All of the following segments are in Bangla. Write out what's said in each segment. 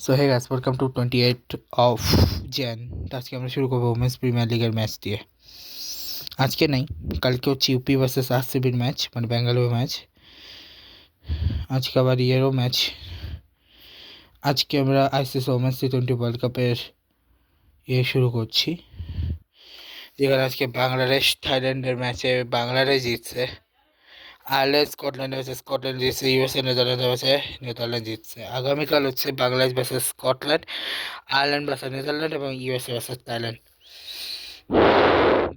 So hey guys, welcome to 28 of Jan. তো আজকে আমরা শুরু করবো উমেন্স প্রিমিয়ার লিগের ম্যাচ দিয়ে। আজকে নাই, কালকে হচ্ছে ইউপি ভার্সেস আরসিবির ম্যাচ, মানে ব্যাঙ্গালোর ম্যাচ। আজকে আবার ইয়েরও ম্যাচ। আজকে আমরা আইসিসি ওমেন্স টি20 ওয়ার্ল্ড কাপের শুরু করছি, যেখানে আজকে বাংলাদেশ থাইল্যান্ডের ম্যাচে বাংলাদেশ জিতছে। আয়ারল্যান্ড স্কটল্যান্ড ভার্সেস স্কটল্যান্ড জিতছে। ইউএসএ নেদারল্যান্ড ভার্সেস নেদারল্যান্ড জিতছে। আগামীকাল হচ্ছে Bangladesh versus Scotland, Ireland versus Netherland এবং USA versus Thailand.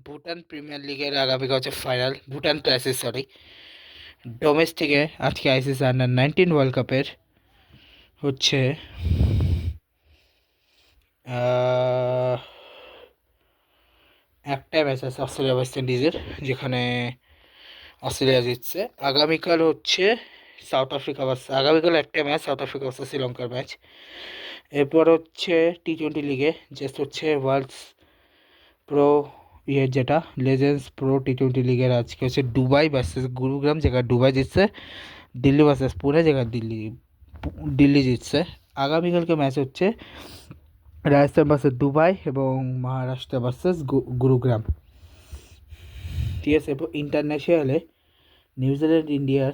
Bhutan premier লিগের আগামীকাল হচ্ছে ফাইনাল। ভুটান তো আইসিসি, সরি, ডোমেস্টিকে আজকে আইসিসি আন্ডার-19 ওয়ার্ল্ড কাপের হচ্ছে একটা ম্যাচ আছে অস্ট্রেলিয়া ওয়েস্ট ইন্ডিজের, যেখানে অস্ট্রেলিয়া জিতছে। আগামীকাল হচ্ছে সাউথ আফ্রিকা ভার্সেস, আগামীকাল একটা ম্যাচ সাউথ আফ্রিকা ভার্সেস শ্রীলঙ্কার ম্যাচ। এরপর হচ্ছে টি20 লিগে জাস্ট হচ্ছে ওয়ার্ল্ডস প্রো যেটা লেজেন্ডস প্রো টি20 লিগের আজকে হচ্ছে দুবাই ভার্সেস গুরুগ্রাম, যেখানে দুবাই জিতছে। দিল্লি ভার্সেস পুনে, যেখানে দিল্লি জিতছে। আগামীকালকে ম্যাচ হচ্ছে রাজস্থান ভার্সেস দুবাই এবং মহারাষ্ট্র ভার্সেস গুরুগ্রাম। ঠিক আছে। এরপর ইন্টারন্যাশনালে নিউজিল্যান্ড ইন্ডিয়ার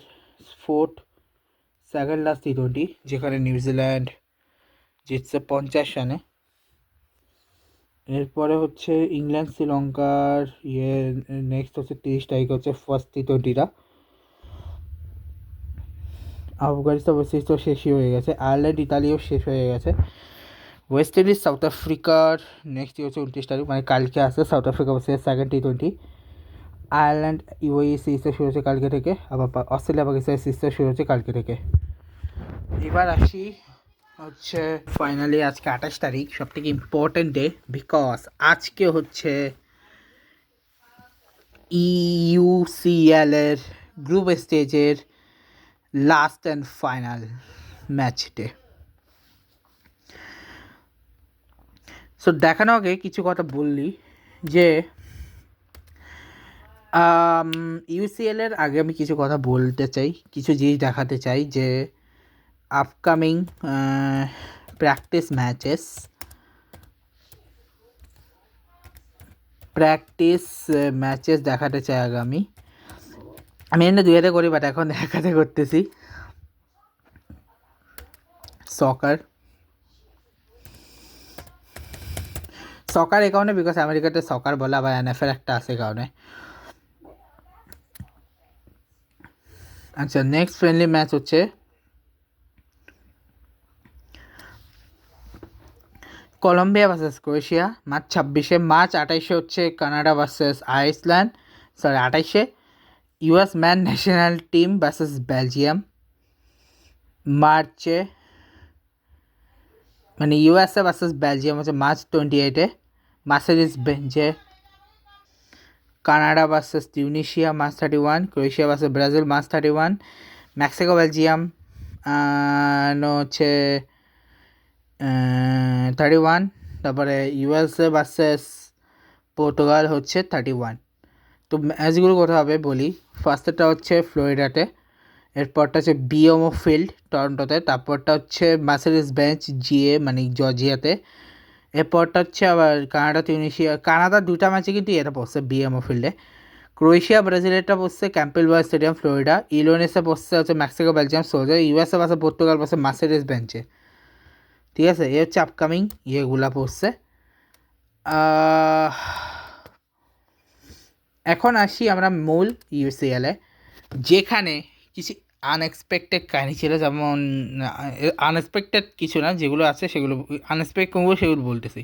ফোর্থ সেকেন্ড লাস্ট টি20, যেখানে নিউজিল্যান্ড জিতছে 50 রানে। এরপরে হচ্ছে ইংল্যান্ড শ্রীলঙ্কার নেক্সট হচ্ছে 30 তারিখ হচ্ছে ফার্স্ট টি20টা। আফগানিস্তান ওয়েস্ট তো শেষই হয়ে গেছে। আয়ারল্যান্ড ইতালিও শেষ হয়ে গেছে। ওয়েস্ট ইন্ডিজ সাউথ আফ্রিকার নেক্সট হচ্ছে 29 তারিখ, মানে কালকে আসে south Africa versus second T20. Ireland UAE সিরিজটা শুরু হচ্ছে কালকে থেকে, আবার অস্ট্রেলিয়া পাকিস্তান সিরিজটা শুরু হচ্ছে কালকে থেকে। এবার আসি হচ্ছে ফাইনালি আজকে 28 তারিখ, সব থেকে ইম্পর্টেন্ট ডে, বিকজ আজকে হচ্ছে ইউসিএল এর গ্রুপ স্টেজের last and final match day. So দেখানো আগে কিছু কথা বললি যে ইউসিএল এর আগে আমি কিছু কথা বলতে চাই, কিছু জিনিস দেখাতে চাই যে আপকামিং প্র্যাকটিস ম্যাচেস দেখাতে চাই আগামী। আমি এমনি দুই হাতে করি, বাট এখন এক হাতে করতেছি। সকার এই কারণে বিকজ আমেরিকাতে সকার বলে, আবার এনএফএল একটা আছে কারণে। আচ্ছা, নেক্সট ফ্রেন্ডলি ম্যাচ হচ্ছে কলম্বিয়া ভার্সেস ক্রোয়েশিয়া মার্চ 26-এ। মার্চ 28-এ হচ্ছে কানাডা ভার্সেস আইসল্যান্ড, সরি 28-এ US man national team versus Belgium. মার্চে মানে ইউএসএ ভার্সেস বেলজিয়াম হচ্ছে মার্চ 28-এ মার্সেডিস বেঞ্জে। Canada versus Tunisia March 31, Croatia versus Brazil March 31, Mexico Belgium হচ্ছে 31, তারপরে ইউএসএ ভার্সেস পর্তুগাল হচ্ছে 31। তো ম্যাচগুলো কোথায় হবে বলি। ফার্স্টেরটা হচ্ছে ফ্লোরিডাতে, এরপরটা হচ্ছে বিএমও ফিল্ড টরন্টোতে, তারপরটা হচ্ছে মার্সেডিস বেঞ্চ জিএ মানে জর্জিয়াতে, এরপরটা হচ্ছে আবার কানাডা টিউনিশিয়া। কানাডার দুটা ম্যাচে কিন্তু এটা পড়ছে বিএমও ফিল্ডে। ক্রোয়েশিয়া ব্রাজিলেরটা পড়ছে ক্যাম্পেল বয় স্টেডিয়াম ফ্লোরিডা। ইলোনেসে পড়ছে হচ্ছে মেক্সিকো বেলজিয়াম সোজা। ইউএসএ পাশে পর্তুগাল পাশে মার্সেডিস বেঞ্চে। ঠিক আছে, এই হচ্ছে আপকামিং ইয়েগুলা পড়ছে। এখন আসি আমরা মূল ইউসিএলে, যেখানে কিছু আনএক্সপেক্টেড কাহিনি ছিল। যেমন আনএক্সপেক্টেড কিছু না, যেগুলো আছে সেগুলো আনএক্সপেক্টেড করবো, সেগুলো বলতেছি।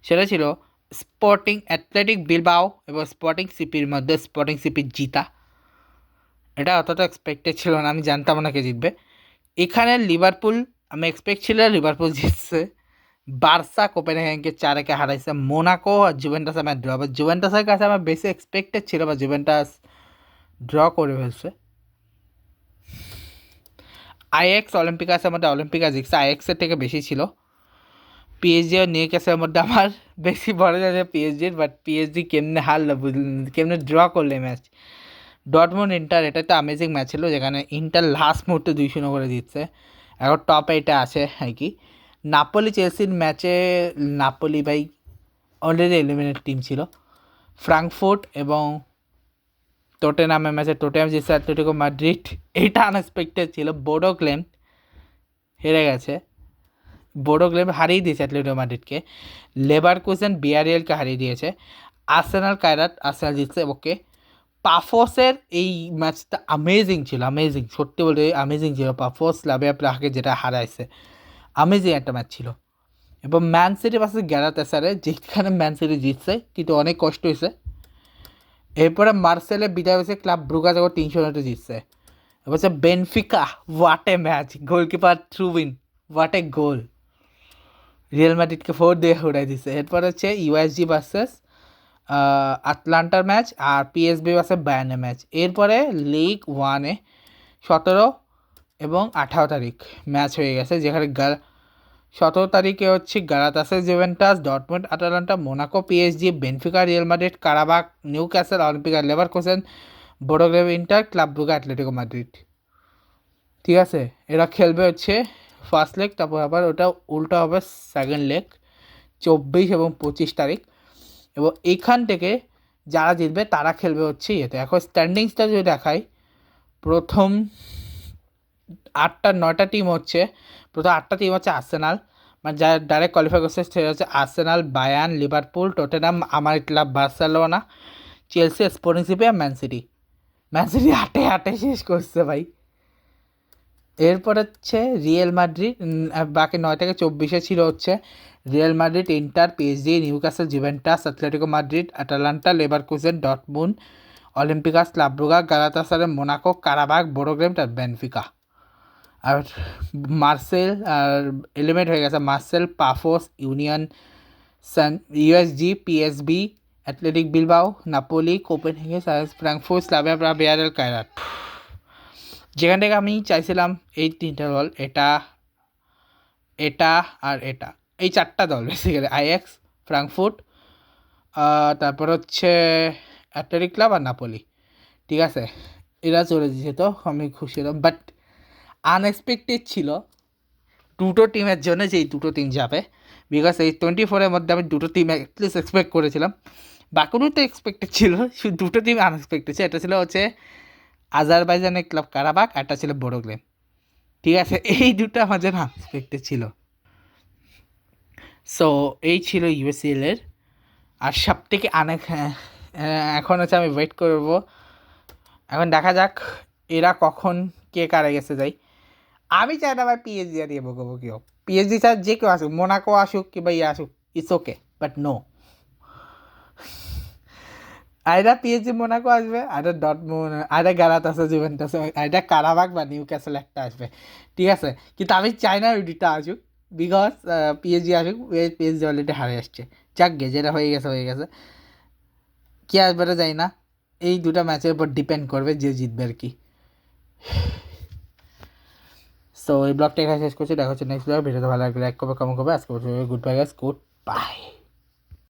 সেটা ছিল স্পোর্টিং অ্যাথলেটিক বিলবাও এবং স্পোর্টিং সিপির মধ্যে স্পোর্টিং সিপির জিতা। এটা অতটা এক্সপেক্টেড ছিল না, আমি জানতাম না কে জিতবে। এখানে লিভারপুল, আমি এক্সপেক্ট ছিল লিভারপুল জিতছে। বার্সা কোপেনহেগেনকে 4-1 হারাইছে। মোনাকো আর জুভেন্টাস আমার ড্র, বা জুভেন্টাসের কাছে আমার বেশি এক্সপেক্টেড ছিল, বা জুভেন্টাস ড্র করে ফেলছে। আইএক্স অলিম্পিকাসের মধ্যে অলিম্পিকা জিতছে, আইএক্সের থেকে বেশি ছিল। পিএসজি আর নিউক্যাসের মধ্যে আমার বেশি বড় যাচ্ছে পিএসজির, বাট পিএসজি কেমনে হারলো, কেমনে ড্র করলে ম্যাচ। ডটমুন্ড ইন্টার, এটা তো অ্যামেজিং ম্যাচ ছিল, যেখানে ইন্টার লাস্ট মুহূর্তে 2-0 করে দিচ্ছে। এখন টপ 8-এ আছে আর কি। নাপোলি চেলসির ম্যাচে নাপোলি ভাই অলরেডি এলিমিনেট টিম ছিল। ফ্রাঙ্কফুর্ট এবং টোটেনহামের ম্যাচে টোটেনহাম জিতছে অ্যাটলেটিকো মাদ্রিদ, এটা আনএক্সপেক্টেড ছিল। বোডো গ্লিম্ট হেরে গেছে, বোডো গ্লিম্ট হারিয়ে দিয়েছে অ্যাটলেটিকো মাদ্রিদকে। লেভারকুসেন বিয়ারিয়েলকে হারিয়ে দিয়েছে। আর্সেনাল কায়রাত, আর্সেনাল জিতছে, ওকে। পাফোসের এই ম্যাচটা আমেজিং ছিল, আমেজিং, সত্যি বলতে আমেজিং ছিল। পাফোস স্লাভিয়া প্রাগকে যেটা হারাইছে, আমেজিং একটা ম্যাচ ছিল। এবং ম্যান সিটি ভার্সেস গ্যালাতাসারে, যেখানে ম্যান সিটি জিতছে কিন্তু অনেক কষ্ট হয়েছে। এরপরে মার্সেলে বিদায় হয়েছে, ক্লাব ব্রুগা যখন 300 জিতছে। এবার হচ্ছে Benfica, what a match, goalkeeper Trubin, what a goal, Real মাদ্রিদকে 4 দিয়ে উড়াই দিচ্ছে। এরপর হচ্ছে ইউএসজি ভার্সেস আটলান্টার ম্যাচ, আর পিএসবি ভার্সেস বায়ার্নের ম্যাচ। এরপরে লিগ 1-এ 17 এবং 18 তারিখ ম্যাচ হয়ে গেছে, যেখানে 17 তারিখে হচ্ছে Galatasaray Juventus, Dortmund Atalanta, Monaco PSG, Benfica Real Madrid, Qarabag Newcastle, Olympic Leverkusen, Bodo Glimt Inter, club Brugge Atletico Madrid. ঠিক আছে, এরা খেলবে হচ্ছে ফার্স্ট লেগ, তারপর আবার ওটা উল্টো হবে সেকেন্ড লেগ 24 এবং 25 তারিখ। এবং এইখান থেকে যারা জিতবে তারা খেলবে হচ্ছে ইয়েতে। এখন স্ট্যান্ডিংসটা যদি দেখাই, প্রথম 8-9টা টিম হচ্ছে, প্রথম 8টা টিম হচ্ছে আর্সেনাল, মানে যারা ডাইরেক্ট কোয়ালিফাই করছে সেটা হচ্ছে আর্সেনাল, বায়ার্ন, লিভারপুল, টটেনহাম, আমার club Barcelona, Chelsea, Sporting CP আর ম্যান সিটি। ম্যান সিটি 8-8 শেষ করছে ভাই। এরপর হচ্ছে রিয়েল মাদ্রিদ, বাকি 9 থেকে 24 ছিল হচ্ছে Real Madrid, Inter, PSG, Newcastle, Juventus, Atletico Madrid, Atalanta, Leverkusen, Dortmund, Olympiakos, club Brugge, Galatasaray, Monaco, Qarabag, Bodo Glimt আর বেনফিকা। আর মার্সেল আর এলিমেন্ট হয়ে গেছে Marseille, Pafos, Union Saint, USG, PSV, Athletic Bilbao, Napoli, Copenhagen, Frankfurt, Slavia Prague, Villarreal, Kairat. যেখান থেকে আমি চাইছিলাম এই 3টা দল, এটা এটা আর এটা, এই 4টা দল বেসিক্যালি, আইএক্স, ফ্রাঙ্কফুর্ট, তারপর হচ্ছে অ্যাথলেটিক ক্লাব আর নাপোলি। ঠিক আছে, এরা চলে যেত, তো আমি খুশি হলাম। বাট আনএক্সপেক্টেড ছিল দুটো টিমের জন্য যে এই দুটো টিম যাবে, বিকজ এই 24-এর মধ্যে আমি দুটো টিম অ্যাটলিস্ট এক্সপেক্ট করেছিলাম। বাকিগুলো তো এক্সপেক্টেড ছিল, শুধু দুটো টিম আনএক্সপেক্টেড ছিল। এটা ছিল হচ্ছে আজারবাইজানের ক্লাব কারাবাক, একটা ছিল বোডো গ্লিম্ট। ঠিক আছে, এই দুটো আমার জন্য আনএক্সপেক্টেড ছিল। সো এই ছিল ইউএসএল এর। আর সব থেকে এখন হচ্ছে আমি ওয়েট করব, এখন দেখা যাক এরা কখন কে কারে গেছে যাই। আমি চাই না ভাই পিএসজি আর ইয়ে বকবকি হোক, পিএসজি স্যার যে কেউ আসুক, মোনাকো আসুক কিংবা ইয়ে আসুক, ইটস ওকে, বাট নো। আইডা পিএসজি মোনাকো আসবে, আইডা ডটমুন্ড, আইডা গালাতাসারাই জুভেন্টাস, আইডা কারাবাক বা নিউক্যাসল একটা আসবে। ঠিক আছে, কিন্তু আমি চাই না ওই দুটা আসুক, বিকজ পিএসজি আসুক, পিএসজি অলরেডি হারে আসছে। যাক গে, যেটা হয়ে গেছে হয়ে গেছে, কে আসবে যাই না, এই দুটা ম্যাচের উপর ডিপেন্ড করবে যে জিতবে আর কি। সো এই ব্লগটা এখানে শেষ করছি, দেখা হচ্ছে নেক্সট ব্লগ। ভিডিওতে ভালো লাগলে লাইক করবে, কমেন্ট করবে। আজকে good bye guys, good bye.